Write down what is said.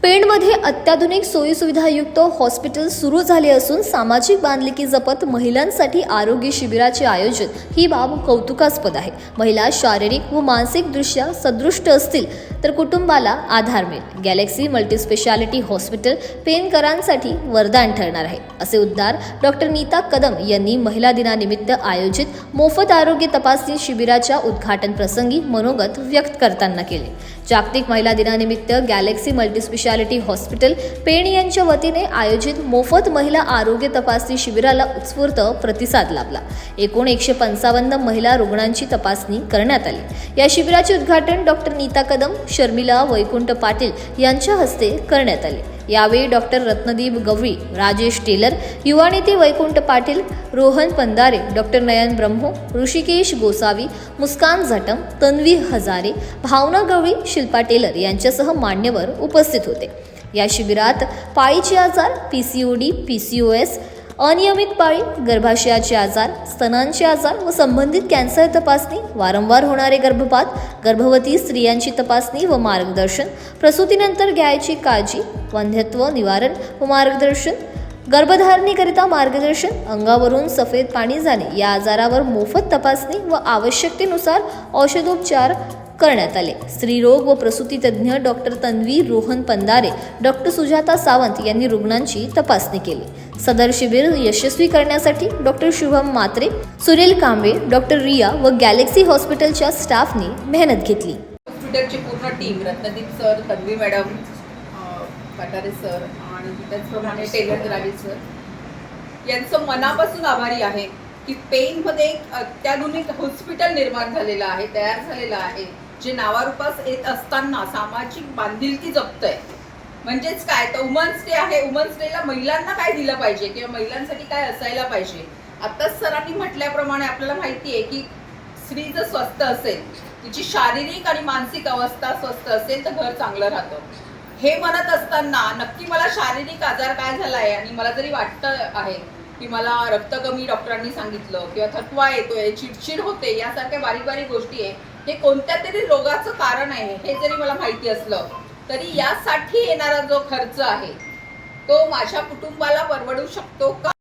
पेणमध्ये अत्याधुनिक सोयीसुविधायुक्त हॉस्पिटल सुरू झाले असून सामाजिक बांधिलकी जपत महिलांसाठी आरोग्य शिबिराचे आयोजन ही बाब कौतुकास्पद आहे। महिला शारीरिक व मानसिकदृष्ट्या सदृष्ट असतील तर कुटुंबाला आधार मिळेल। गॅलेक्सी मल्टीस्पेशालिटी हॉस्पिटल पेणकरांसाठी वरदान ठरणार आहे, असे उद्गार डॉक्टर नीता कदम यांनी महिला दिनानिमित्त आयोजित मोफत आरोग्य तपासणी शिबिराच्या उद्घाटन प्रसंगी मनोगत व्यक्त करताना केले। जागतिक महिला दिनानिमित्त गॅलेक्सी मल्टीस्पेशालिटी हॉस्पिटल पेण यांच्या वतीने आयोजित मोफत महिला आरोग्य तपासणी शिबिराला उत्स्फूर्त प्रतिसाद लाभला। एकूण 155 महिला रुग्णांची तपासणी करण्यात आली। या शिबिराचे उद्घाटन डॉक्टर नीता कदम, शर्मिला वैकुंठ पाटील यांच्या हस्ते करण्यात आले। यावेळी डॉक्टर रत्नदीप गवळी, राजेश टेलर, युवा नेते वैकुंठ पाटील, रोहन पंदारे, डॉक्टर नयन ब्रह्मो, ऋषिकेश गोसावी, मुस्कान झटम, तन्वी हजारे, भावना गवळी, शिल्पा टेलर यांच्यासह मान्यवर उपस्थित होते। या शिबिरात पाळीचे आजार, PCOD, PCOS, अनियमित पाळी, गर्भाशयाचे आजार, स्तनांचे आजार व संबंधित कॅन्सर तपासणी, वारंवार होणारे गर्भपात, गर्भवती स्त्रियांची तपासणी व मार्गदर्शन, प्रसूतीनंतर घ्यायची काळजी, वंध्यत्व निवारण व मार्गदर्शन, गर्भधारणेकरिता मार्गदर्शन, अंगावरून सफेद पाणी जाणे या आजारावर मोफत तपासणी व आवश्यकतेनुसार औषधोपचार करण्यात आले। स्त्रीरोग व प्रसूती तज्ज्ञ डॉक्टर तन्वी रोहन पंदारे, डॉक्टर सुजाता सावंत यांनी रुग्णांची तपासणी केली। सदर शिबिर यशस्वी करण्यासाठी डॉक्टर शुभम मात्रे, सुनील कांबळे, डॉक्टर रिया व गॅलेक्सी हॉस्पिटलच्या स्टाफने मेहनत घेतली। हॉस्पिटलची पूर्ण team, Ratnadeep sir, Tanvi madam, Katare sir आणि त्याचप्रमाणे टेलर राजेश सर यांचं मनापासून आभारी आहे की पेणमध्ये एक अत्याधुनिक हॉस्पिटल निर्माण झालेलं आहे, तयार झालेलं आहे, जे नावारूपास येत असताना सामाजिक बांधिलकी जपतंय। म्हणजेच काय तर वुमन्स डे आहे, वुमन्स डेला महिलांना काय दिलं पाहिजे किंवा महिलांसाठी काय असायला पाहिजे। आताच सरांनी म्हटल्याप्रमाणे आपल्याला माहिती आहे की स्त्री जर स्वस्थ असेल, तिची शारीरिक आणि मानसिक अवस्था स्वस्थ असेल तर घर चांगलं राहतं। हे म्हणत असताना नक्की मला शारीरिक आजार काय झाला आहे आणि मला जरी वाटतं आहे की मला रक्त कमी डॉक्टरांनी सांगितलं किंवा थकवा येतोय, चिडचिड होते, यासारख्या बारीक बारीक गोष्टी आहे, हे कोणत्या तरी रोगाचं कारण आहे हे जरी मला माहिती असलं तरी यासाठी येणारा जो खर्च आहे तो माझ्या कुटुंबाला परवडू शकतो का